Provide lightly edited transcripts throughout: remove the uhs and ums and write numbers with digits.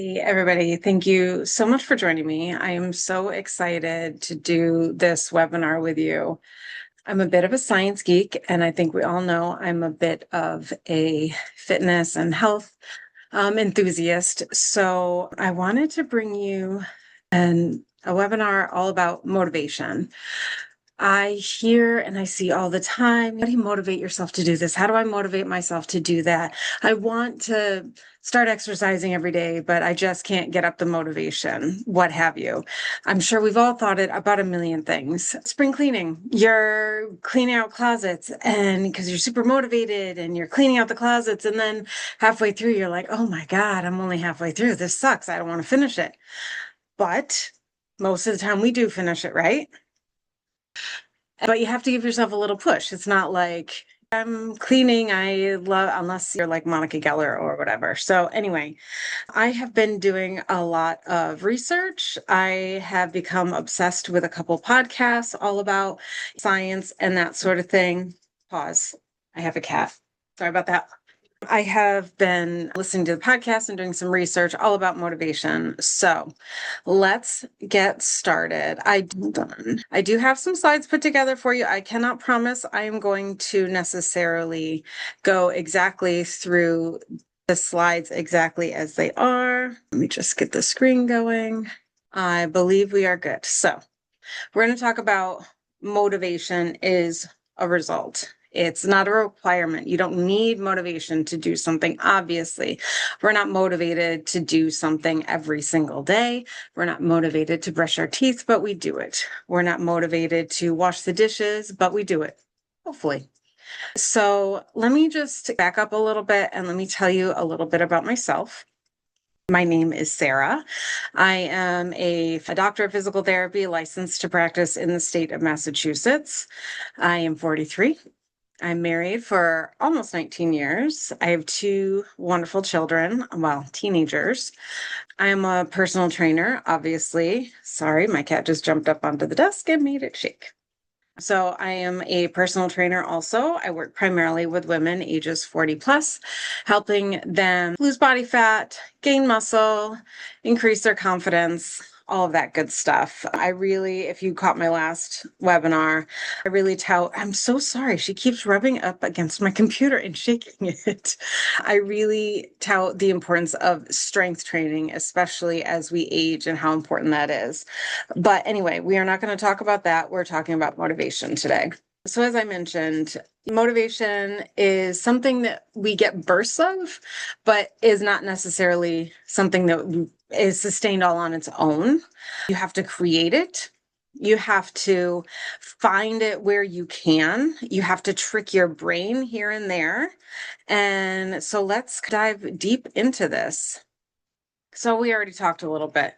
Hey, everybody, thank you so much for joining me. I am so excited to do this webinar with you. I'm a bit of a science geek, and I think we all know I'm a bit of a fitness and health enthusiast. So I wanted to bring you a webinar all about motivation. I hear and I see all the time, how do you motivate yourself to do this? How do I motivate myself to do that? I want to start exercising every day, but I just can't get up the motivation, what have you. I'm sure we've all thought it about a million things. Spring cleaning, you're cleaning out closets and because you're super motivated and you're cleaning out the closets. And then halfway through, you're like, oh my God, I'm only halfway through. This sucks. I don't want to finish it. But most of the time we do finish it, right? But you have to give yourself a little push. It's not like I'm cleaning. I love, unless you're like Monica Geller or whatever. So anyway, I have been doing a lot of research. I have become obsessed with a couple podcasts all about science and that sort of thing. Pause. I have a cat. Sorry about that. I have been listening to the podcast and doing some research all about motivation. So let's get started. I do have some slides put together for you. I cannot promise I am going to necessarily go exactly through the slides exactly as they are. Let me just get the screen going. I believe we are good. So we're going to talk about motivation is a result. It's not a requirement. You don't need motivation to do something. Obviously, we're not motivated to do something every single day. We're not motivated to brush our teeth, but we do it. We're not motivated to wash the dishes, but we do it. Hopefully. So let me just back up a little bit and let me tell you a little bit about myself. My name is Sarah. I am a doctor of physical therapy licensed to practice in the state of Massachusetts. I am 43. I'm married for almost 19 years. I have two wonderful children, well, teenagers. I am a personal trainer, obviously. Sorry, my cat just jumped up onto the desk and made it shake. So I am a personal trainer also. I work primarily with women ages 40 plus, helping them lose body fat, gain muscle, increase their confidence, all of that good stuff. If you caught my last webinar, I'm so sorry. She keeps rubbing up against my computer and shaking it. I really tout the importance of strength training, especially as we age and how important that is. But anyway, we are not going to talk about that. We're talking about motivation today. So as I mentioned, motivation is something that we get bursts of, but is not necessarily something that is sustained all on its own. You have to create it. You have to find it where you can. You have to trick your brain here and there. And so let's dive deep into this. So we already talked a little bit.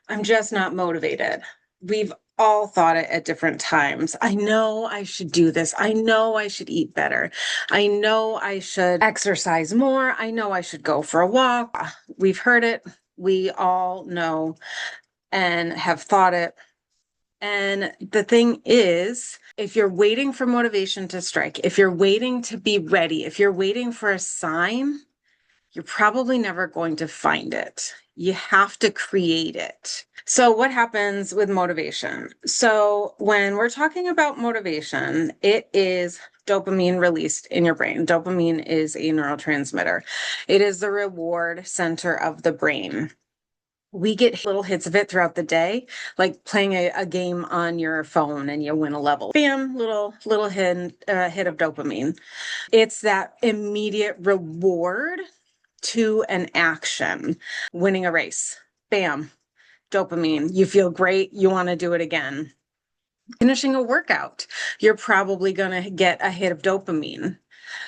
I'm just not motivated. We've all thought it at different times. I know I should do this. I know I should eat better. I know I should exercise more. I know I should go for a walk. We've heard it. We all know and have thought it. And the thing is, if you're waiting for motivation to strike, if you're waiting to be ready, if you're waiting for a sign, you're probably never going to find it. You have to create it. So what happens with motivation? So when we're talking about motivation, it is dopamine released in your brain. Dopamine is a neurotransmitter. It is the reward center of the brain. We get little hits of it throughout the day, like playing a game on your phone and you win a level. Bam, little hit of dopamine. It's that immediate reward to an action, winning a race. Bam, dopamine. You feel great. You want to do it again. Finishing a workout, you're probably going to get a hit of dopamine.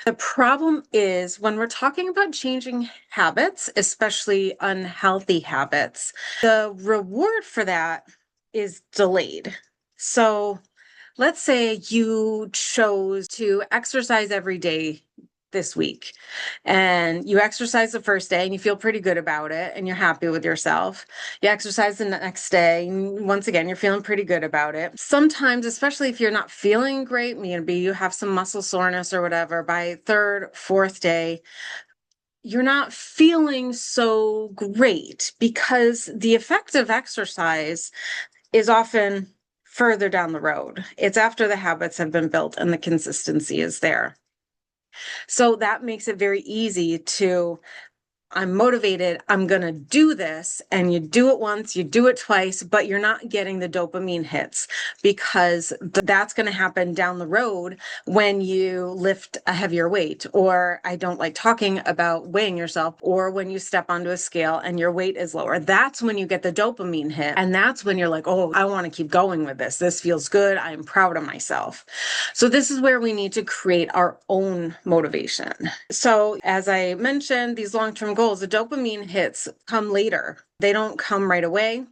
The problem is when we're talking about changing habits, especially unhealthy habits, the reward for that is delayed. So let's say you chose to exercise every day this week and you exercise the first day and you feel pretty good about it and you're happy with yourself. You exercise the next day and once again you're feeling pretty good about it. Sometimes, especially if you're not feeling great, maybe you have some muscle soreness or whatever, by third, fourth day, you're not feeling so great because the effect of exercise is often further down the road. It's after the habits have been built and the consistency is there. So that makes it very easy to I'm motivated, I'm going to do this. And you do it once, you do it twice, but you're not getting the dopamine hits because that's going to happen down the road when you lift a heavier weight. Or I don't like talking about weighing yourself, or when you step onto a scale and your weight is lower. That's when you get the dopamine hit. And that's when you're like, oh, I want to keep going with this. This feels good. I'm proud of myself. So this is where we need to create our own motivation. So as I mentioned, these long-term goals, the dopamine hits come later. They don't come right away.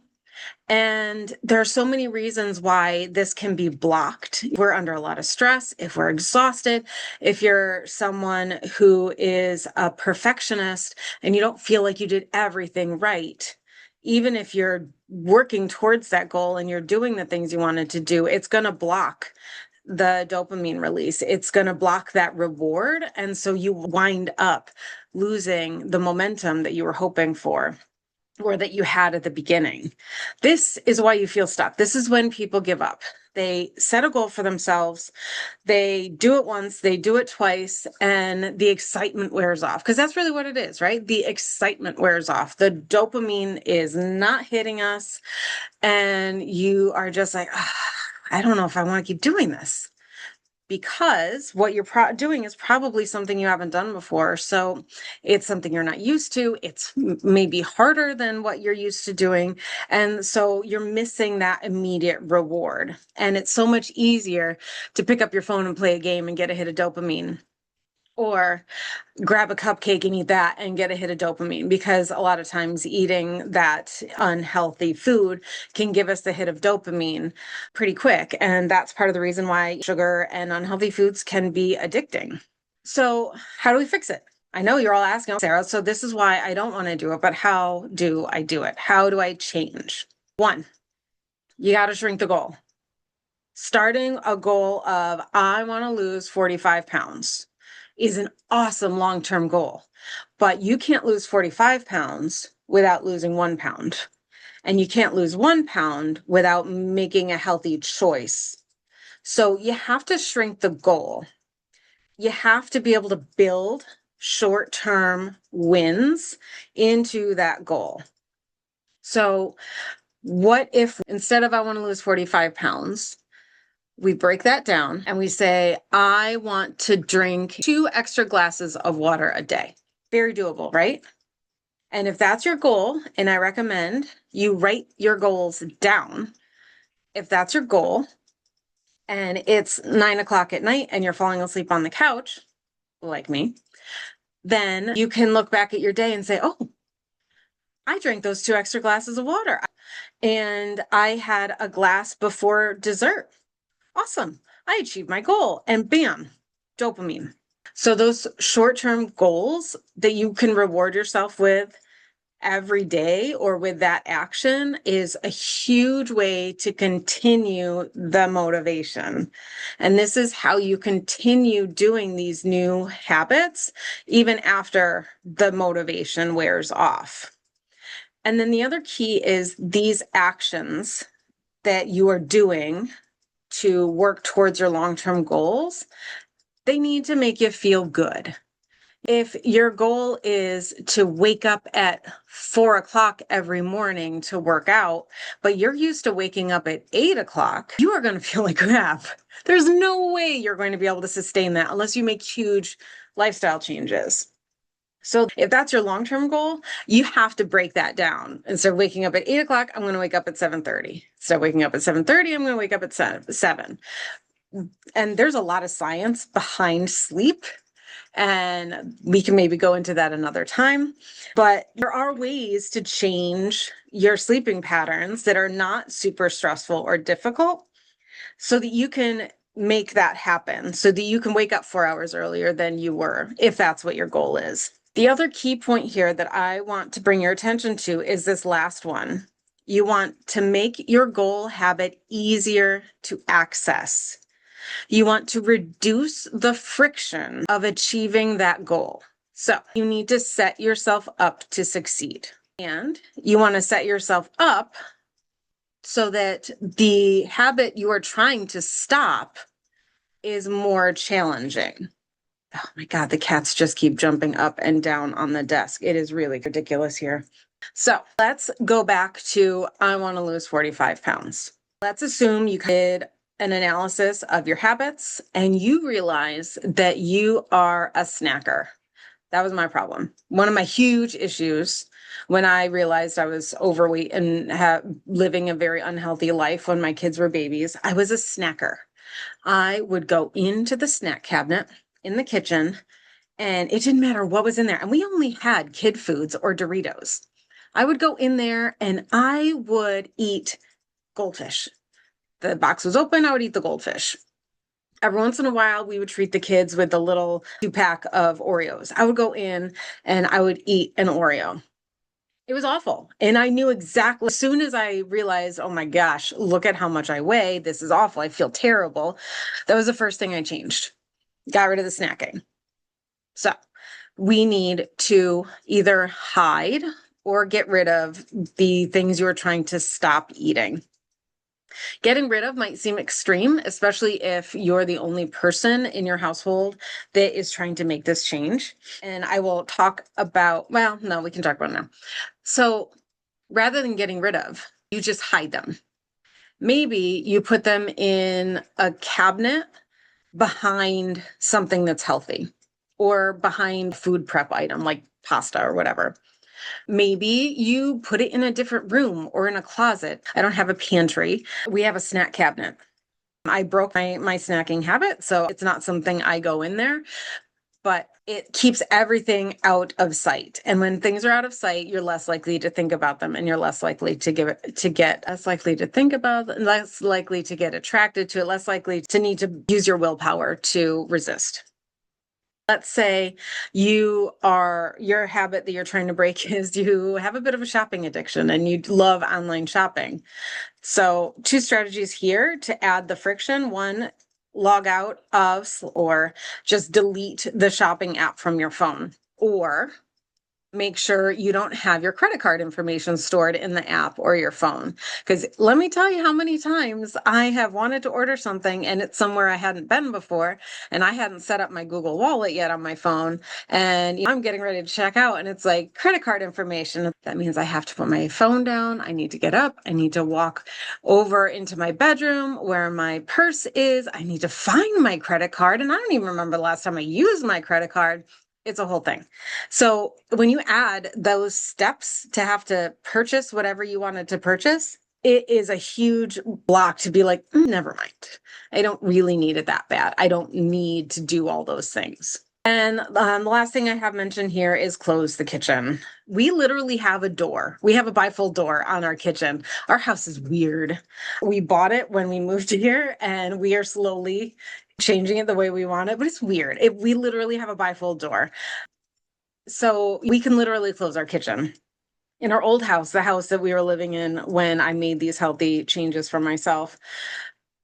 And there are so many reasons why this can be blocked. We're under a lot of stress, if we're exhausted, if you're someone who is a perfectionist and you don't feel like you did everything right, even if you're working towards that goal and you're doing the things you wanted to do, it's going to block the dopamine release. It's going to block that reward. And so you wind up losing the momentum that you were hoping for or that you had at the beginning. This is why you feel stuck. This is when people give up. They set a goal for themselves. They do it once, they do it twice, and the excitement wears off. Because that's really what it is, right? The excitement wears off. The dopamine is not hitting us. And you are just like, I don't know if I want to keep doing this. Because what you're doing is probably something you haven't done before. So it's something you're not used to. It's maybe harder than what you're used to doing. And so you're missing that immediate reward. And it's so much easier to pick up your phone and play a game and get a hit of dopamine, or grab a cupcake and eat that and get a hit of dopamine, because a lot of times eating that unhealthy food can give us the hit of dopamine pretty quick. And that's part of the reason why sugar and unhealthy foods can be addicting. So how do we fix it? I know you're all asking, Sarah, so this is why I don't want to do it, but how do I do it? How do I change? One, you got to shrink the goal. Starting a goal of, I want to lose 45 pounds is an awesome long-term goal, but you can't lose 45 pounds without losing 1 pound. And you can't lose 1 pound without making a healthy choice. So you have to shrink the goal. You have to be able to build short-term wins into that goal. So what if instead of I want to lose 45 pounds, we break that down and we say, I want to drink 2 extra glasses of water a day. Very doable, right? And if that's your goal, and I recommend you write your goals down. If that's your goal and it's 9:00 at night and you're falling asleep on the couch, like me, then you can look back at your day and say, oh, I drank those 2 extra glasses of water and I had a glass before dessert. Awesome. I achieved my goal, and bam, dopamine. So those short-term goals that you can reward yourself with every day or with that action is a huge way to continue the motivation. And this is how you continue doing these new habits even after the motivation wears off. And then the other key is these actions that you are doing to work towards your long-term goals, they need to make you feel good. If your goal is to wake up at 4:00 every morning to work out, but you're used to waking up at 8:00, you are going to feel like crap. There's no way you're going to be able to sustain that unless you make huge lifestyle changes. So if that's your long-term goal, you have to break that down. Instead of waking up at 8:00, I'm going to wake up at 7:30. Instead of waking up at 7:30, I'm going to wake up at 7. And there's a lot of science behind sleep, and we can maybe go into that another time. But there are ways to change your sleeping patterns that are not super stressful or difficult so that you can make that happen, so that you can wake up 4 hours earlier than you were, if that's what your goal is. The other key point here that I want to bring your attention to is this last one. You want to make your goal habit easier to access. You want to reduce the friction of achieving that goal. So you need to set yourself up to succeed. And you want to set yourself up so that the habit you are trying to stop is more challenging. Oh my God, the cats just keep jumping up and down on the desk. It is really ridiculous here. So let's go back to I want to lose 45 pounds. Let's assume you did an analysis of your habits and you realize that you are a snacker. That was my problem. One of my huge issues when I realized I was overweight and living a very unhealthy life when my kids were babies, I was a snacker. I would go into the snack cabinet in the kitchen and it didn't matter what was in there. And we only had kid foods or Doritos. I would go in there and I would eat goldfish. The box was open, I would eat the goldfish. Every once in a while, we would treat the kids with a little 2-pack of Oreos. I would go in and I would eat an Oreo. It was awful. And I knew exactly, as soon as I realized, oh my gosh, look at how much I weigh. This is awful. I feel terrible. That was the first thing I changed. Got rid of the snacking. So we need to either hide or get rid of the things you're trying to stop eating. Getting rid of might seem extreme, especially if you're the only person in your household that is trying to make this change. And I will talk about, well, no, we can talk about it now. So rather than getting rid of, you just hide them. Maybe you put them in a cabinet behind something that's healthy or behind food prep item like pasta or whatever. Maybe you put it in a different room or in a closet. I don't have a pantry. We have a snack cabinet. I broke my snacking habit, so it's not something I go in there, but it keeps everything out of sight. And when things are out of sight, you're less likely to think about them and you're less likely to get less likely to think about them, less likely to get attracted to it, less likely to need to use your willpower to resist. Let's say your habit that you're trying to break is you have a bit of a shopping addiction and you love online shopping. So 2 strategies here to add the friction. One, log out of or just delete the shopping app from your phone, or make sure you don't have your credit card information stored in the app or your phone. Because let me tell you how many times I have wanted to order something and it's somewhere I hadn't been before and I hadn't set up my Google Wallet yet on my phone. And I'm getting ready to check out and it's like credit card information. That means I have to put my phone down. I need to get up. I need to walk over into my bedroom where my purse is. I need to find my credit card. And I don't even remember the last time I used my credit card. It's a whole thing. So when you add those steps to have to purchase whatever you wanted to purchase, it is a huge block to be like, never mind. I don't really need it that bad. I don't need to do all those things. And the last thing I have mentioned here is close the kitchen. We literally have a door. We have a bifold door on our kitchen. Our house is weird. We bought it when we moved here and we are slowly changing it the way we want it, but it's weird. We literally have a bifold door. So we can literally close our kitchen. In our old house, the house that we were living in when I made these healthy changes for myself,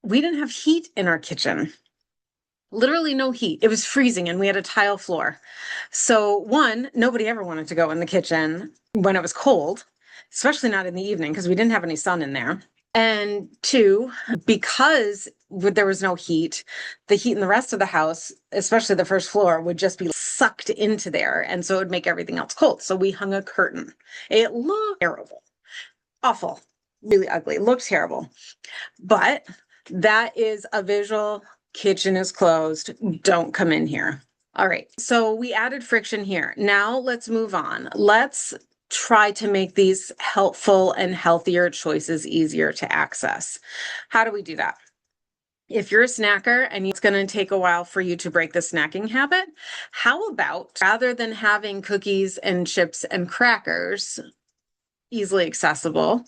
we didn't have heat in our kitchen. Literally no heat. It was freezing and we had a tile floor. So one, nobody ever wanted to go in the kitchen when it was cold, especially not in the evening because we didn't have any sun in there. And 2, because there was no heat, the heat in the rest of the house, especially the first floor, would just be sucked into there. And so it would make everything else cold. So we hung a curtain. It looked terrible, awful, really ugly. It looked terrible. But that is a visual. Kitchen is closed. Don't come in here. All right. So we added friction here. Now let's move on. Let's try to make these helpful and healthier choices easier to access. How do we do that? If you're a snacker and it's going to take a while for you to break the snacking habit, how about rather than having cookies and chips and crackers easily accessible,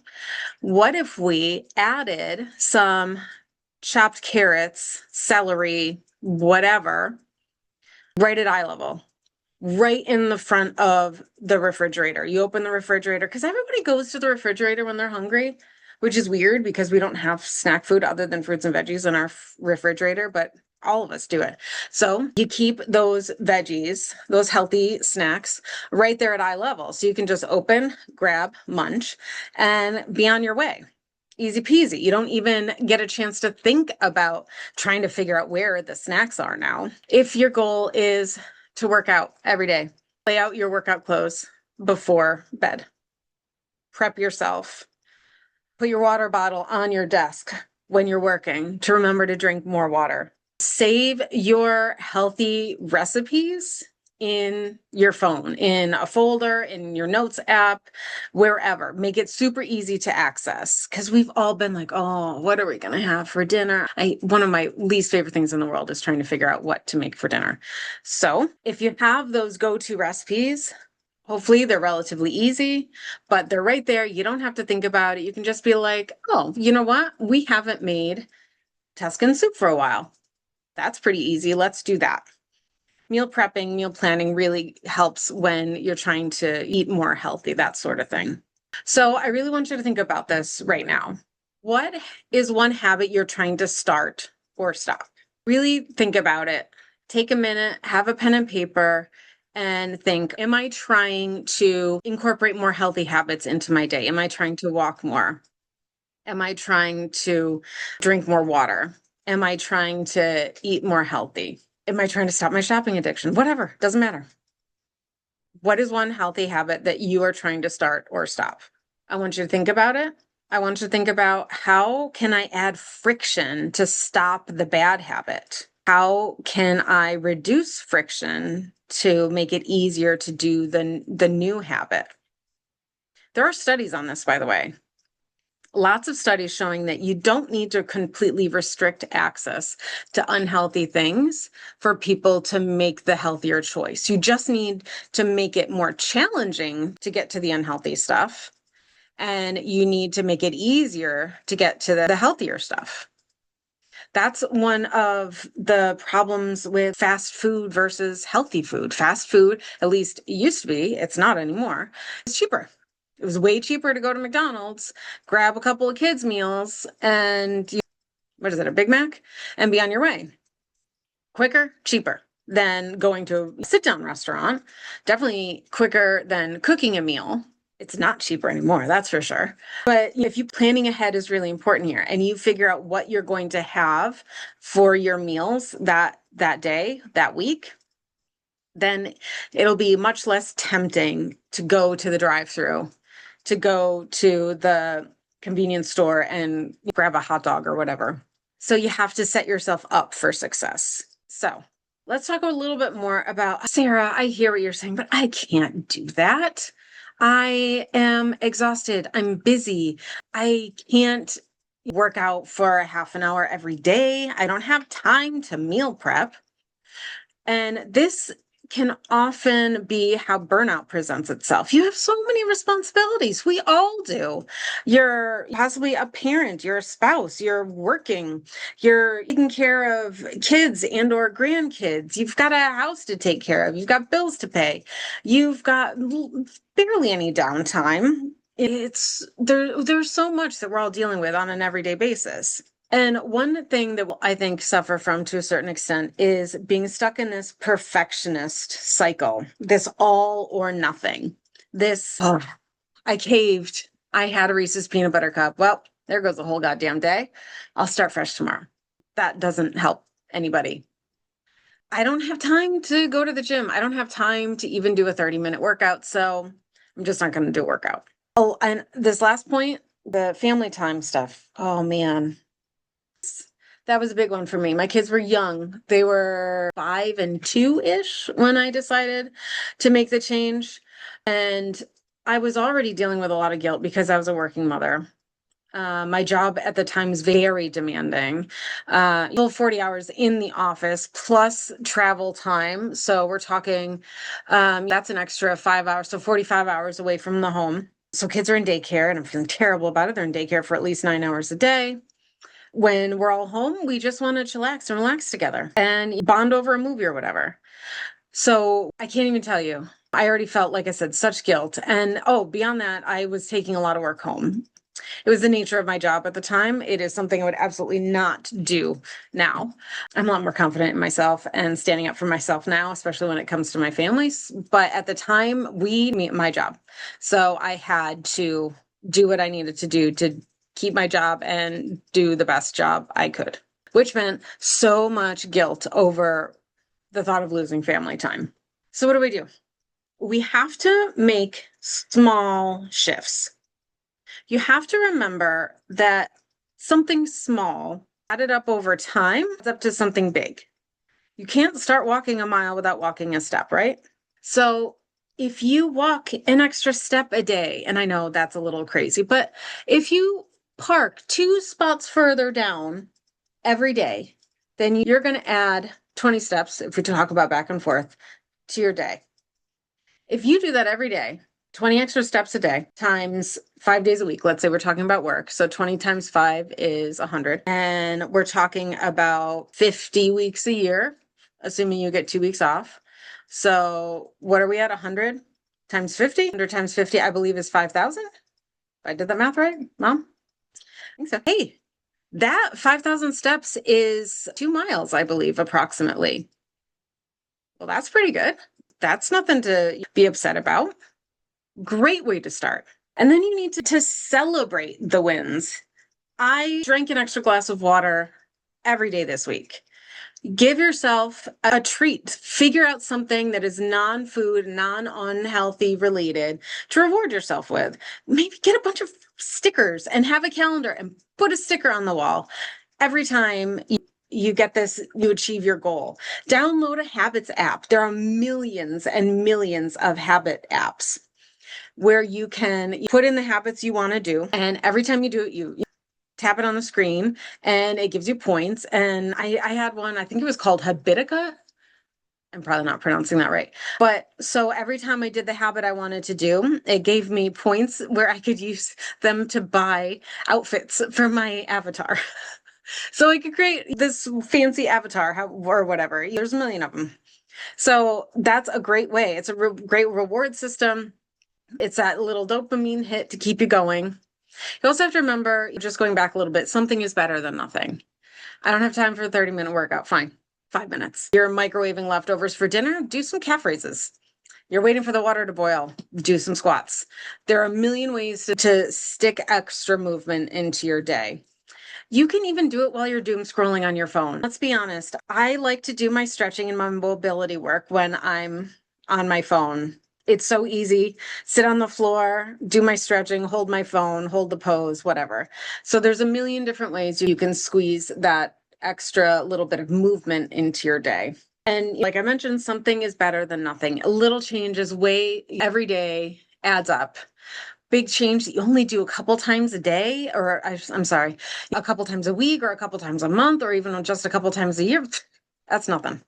what if we added some chopped carrots, celery, whatever, right at eye level? Right in the front of the refrigerator. You open the refrigerator because everybody goes to the refrigerator when they're hungry, which is weird because we don't have snack food other than fruits and veggies in our refrigerator. But All of us do it. So you keep those veggies, those healthy snacks right there at eye level. So you can just open, grab, munch, and be on your way. Easy peasy. You don't even get a chance to think about trying to figure out where the snacks are now. If your goal is to work out every day, lay out your workout clothes before bed. Prep yourself. Put your water bottle on your desk when you're working to remember to drink more water. Save your healthy recipes in your phone, in a folder, in your notes app, wherever. Make it super easy to access because we've all been like, oh, what are we going to have for dinner? One of my least favorite things in the world is trying to figure out what to make for dinner. So if you have those go-to recipes, hopefully they're relatively easy, but they're right there. You don't have to think about it. You can just be like, oh, you know what? We haven't made Tuscan soup for a while. That's pretty easy. Let's do that. Meal prepping, meal planning really helps when you're trying to eat more healthy, that sort of thing. So I really want you to think about this right now. What is one habit you're trying to start or stop? Really think about it. Take a minute, have a pen and paper, and think, am I trying to incorporate more healthy habits into my day? Am I trying to walk more? Am I trying to drink more water? Am I trying to eat more healthy? Am I trying to stop my shopping addiction? Whatever, doesn't matter. What is one healthy habit that you are trying to start or stop? I want you to think about it. I want you to think about how can I add friction to stop the bad habit? How can I reduce friction to make it easier to do the new habit? There are studies on this, by the way. Lots of studies showing that you don't need to completely restrict access to unhealthy things for people to make the healthier choice. You just need to make it more challenging to get to the unhealthy stuff, and you need to make it easier to get to the healthier stuff. That's one of the problems with fast food versus healthy food. Fast food, at least it used to be, it's not anymore, it's cheaper. It was way cheaper to go to McDonald's, grab a couple of kids' meals, and what is it, a Big Mac, and be on your way. Quicker, cheaper than going to a sit-down restaurant. Definitely quicker than cooking a meal. It's not cheaper anymore, that's for sure. But if you planning ahead is really important here, and you figure out what you're going to have for your meals that day, that week, then it'll be much less tempting to go to the drive-through, to go to the convenience store and grab a hot dog or whatever. So you have to set yourself up for success. So let's talk a little bit more about, Sarah, I hear what you're saying, but I can't do that. I am exhausted. I'm busy. I can't work out for a half an hour every day. I don't have time to meal prep. And this can often be how burnout presents itself. You have so many responsibilities. We all do. You're possibly a parent, you're a spouse, you're working, you're taking care of kids and or grandkids. You've got a house to take care of. You've got bills to pay. You've got barely any downtime. There's so much that we're all dealing with on an everyday basis. And one thing that I think suffer from to a certain extent is being stuck in this perfectionist cycle, this all or nothing. I caved. I had a Reese's peanut butter cup. Well, there goes the whole goddamn day. I'll start fresh tomorrow. That doesn't help anybody. I don't have time to go to the gym. I don't have time to even do a 30-minute workout. So I'm just not going to do a workout. Oh, and this last point, the family time stuff. Oh, man. That was a big one for me. My kids were young. They were 5 and 2-ish when I decided to make the change. And I was already dealing with a lot of guilt because I was a working mother. My job at the time was very demanding. 40 hours in the office plus travel time. So we're talking, that's an extra 5 hours. So 45 hours away from the home. So kids are in daycare and I'm feeling terrible about it. They're in daycare for at least 9 hours a day. When we're all home, we just want to chillax and relax together and bond over a movie or whatever. So I can't even tell you. I already felt, like I said, such guilt. And beyond that, I was taking a lot of work home. It was the nature of my job at the time. It is something I would absolutely not do now. I'm a lot more confident in myself and standing up for myself now, especially when it comes to my families. But at the time, my job. So I had to do what I needed to do to keep my job and do the best job I could, which meant so much guilt over the thought of losing family time. So what do? We have to make small shifts. You have to remember that something small added up over time adds up to something big. You can't start walking a mile without walking a step, right? So if you walk an extra step a day, and I know that's a little crazy, but if you park 2 spots further down every day, then you're going to add 20 steps, if we talk about back and forth, to your day. If you do that every day, 20 extra steps a day times 5 days a week. Let's say we're talking about work. So 20 times 5 is 100. And we're talking about 50 weeks a year, assuming you get 2 weeks off. So what are we at? 100 times 50? 100 times 50, I believe, is 5,000. I did that math right, Mom? I think so. Hey, that 5,000 steps is 2 miles, I believe, approximately. Well, that's pretty good. That's nothing to be upset about. Great way to start. And then you need to celebrate the wins. I drank an extra glass of water every day this week. Give yourself a treat. Figure out something that is non-food, non-unhealthy related to reward yourself with. Maybe get a bunch of stickers and have a calendar and put a sticker on the wall. Every time you get this, you achieve your goal. Download a habits app. There are millions and millions of habit apps where you can put in the habits you want to do. And every time you do it, you tap it on the screen and it gives you points. And I had one, I think it was called Habitica. I'm probably not pronouncing that right. But so every time I did the habit I wanted to do, it gave me points where I could use them to buy outfits for my avatar. So I could create this fancy avatar or whatever. There's a million of them. So that's a great way. It's a great reward system. It's that little dopamine hit to keep you going. You also have to remember, just going back a little bit, something is better than nothing. I don't have time for a 30-minute workout. Fine, 5 minutes. You're microwaving leftovers for dinner, do some calf raises. You're waiting for the water to boil, do some squats. There are a million ways to stick extra movement into your day. You can even do it while you're doom scrolling on your phone. Let's be honest. I like to do my stretching and my mobility work when I'm on my phone. It's so easy. Sit on the floor, do my stretching, hold my phone, hold the pose, whatever. So there's a million different ways you can squeeze that extra little bit of movement into your day. And like I mentioned, something is better than nothing. A little change is every day adds up. Big change that you only do a couple times a day, or I'm sorry, a couple times a week or a couple times a month, or even just a couple times a year. That's nothing.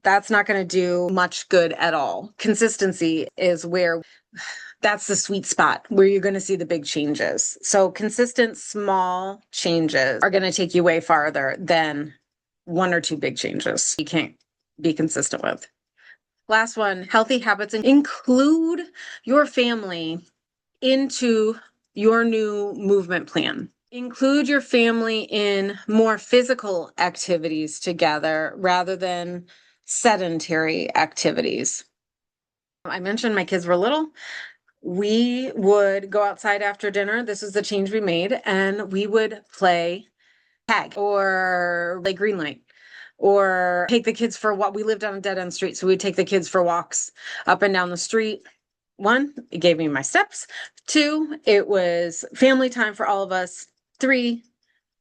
That's not going to do much good at all. Consistency is that's the sweet spot where you're going to see the big changes. So consistent small changes are going to take you way farther than 1 or 2 big changes you can't be consistent with. Last one, healthy habits include your family into your new movement plan. Include your family in more physical activities together rather than sedentary activities. I mentioned my kids were little. We would go outside after dinner. This is the change we made, and we would play tag or play green light or take the kids for what we lived on a dead end street. So we'd take the kids for walks up and down the street. 1, it gave me my steps. 2, it was family time for all of us. 3,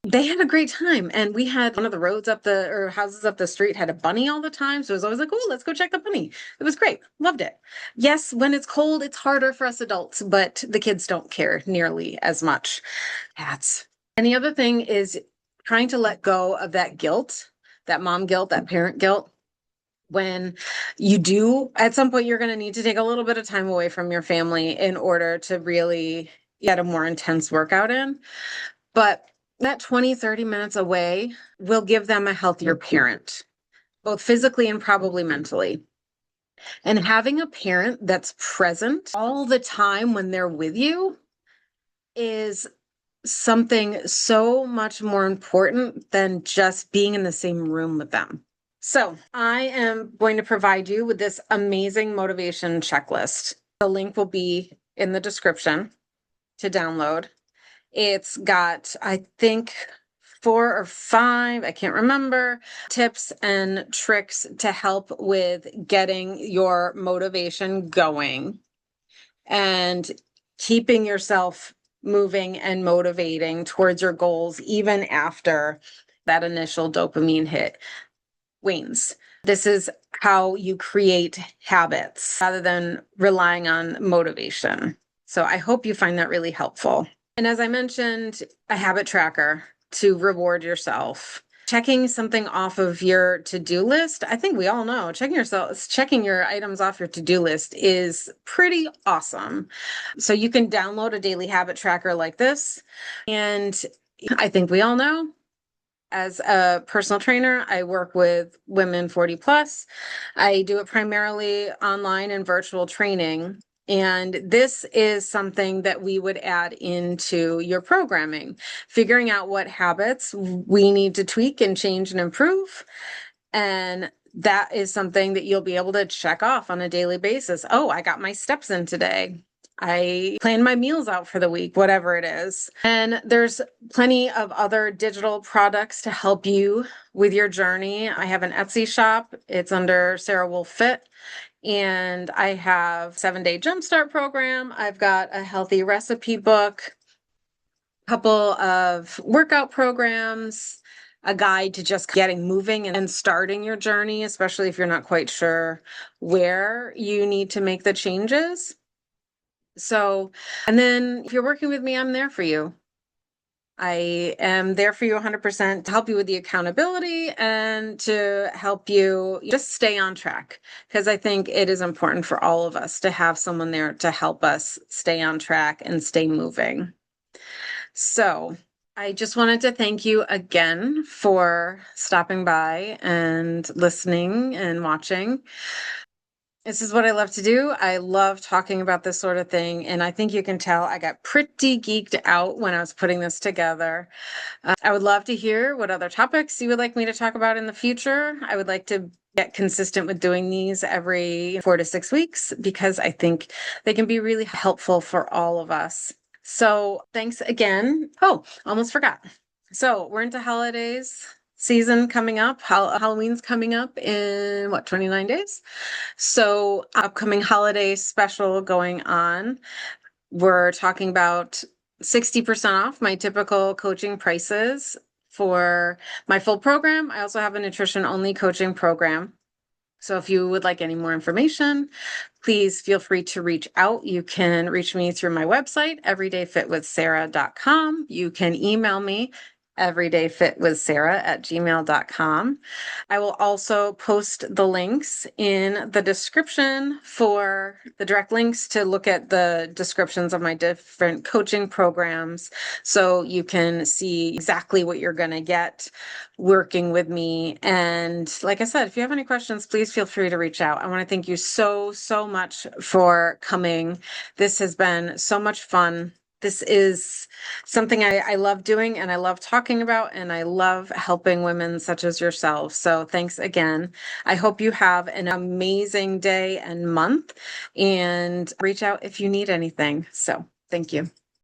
they had a great time. And we had one of the roads houses up the street had a bunny all the time. So it was always like, oh, let's go check the bunny. It was great. Loved it. Yes, when it's cold, it's harder for us adults, but the kids don't care nearly as much. Cats. And the other thing is trying to let go of that guilt, that mom guilt, that parent guilt. When you do, at some point, you're going to need to take a little bit of time away from your family in order to really get a more intense workout in. But that 20, 30 minutes away will give them a healthier parent, both physically and probably mentally. And having a parent that's present all the time when they're with you is something so much more important than just being in the same room with them. So I am going to provide you with this amazing motivation checklist. The link will be in the description to download. It's got, I think, 4 or 5, I can't remember, tips and tricks to help with getting your motivation going and keeping yourself moving and motivating towards your goals, even after that initial dopamine hit wanes. This is how you create habits rather than relying on motivation. So I hope you find that really helpful. And as I mentioned, a habit tracker to reward yourself. Checking something off of your to-do list. I think we all know checking your items off your to-do list is pretty awesome. So you can download a daily habit tracker like this. And I think we all know, as a personal trainer, I work with women 40 plus. I do it primarily online and virtual training. And this is something that we would add into your programming, figuring out what habits we need to tweak and change and improve. And that is something that you'll be able to check off on a daily basis. Oh, I got my steps in today. I plan my meals out for the week, whatever it is. And there's plenty of other digital products to help you with your journey. I have an Etsy shop. It's under Sarah Wolf Fit. And I have 7-day jumpstart program. I've got a healthy recipe book, a couple of workout programs, a guide to just getting moving and starting your journey, especially if you're not quite sure where you need to make the changes. So, and then if you're working with me, I'm there for you. I am there for you 100% to help you with the accountability and to help you just stay on track. Because I think it is important for all of us to have someone there to help us stay on track and stay moving. So I just wanted to thank you again for stopping by and listening and watching. This is what I love to do. I love talking about this sort of thing. And I think you can tell I got pretty geeked out when I was putting this together. I would love to hear what other topics you would like me to talk about in the future. I would like to get consistent with doing these every 4 to 6 weeks because I think they can be really helpful for all of us. So thanks again. Oh, almost forgot. So we're into holidays season coming up. Halloween's coming up in 29 days. So upcoming holiday special going on. We're talking about 60% off my typical coaching prices for my full program. I also have a nutrition only coaching program. So if you would like any more information, please feel free to reach out. You can reach me through my website, everydayfitwithsarah.com. You can email me, everydayfitwithsarah@gmail.com. I will also post the links in the description for the direct links to look at the descriptions of my different coaching programs so you can see exactly what you're going to get working with me. And like I said, if you have any questions, please feel free to reach out. I want to thank you so much for coming. This has been so much fun. This is something I love doing and I love talking about, and I love helping women such as yourself. So thanks again. I hope you have an amazing day and month, and reach out if you need anything. So thank you.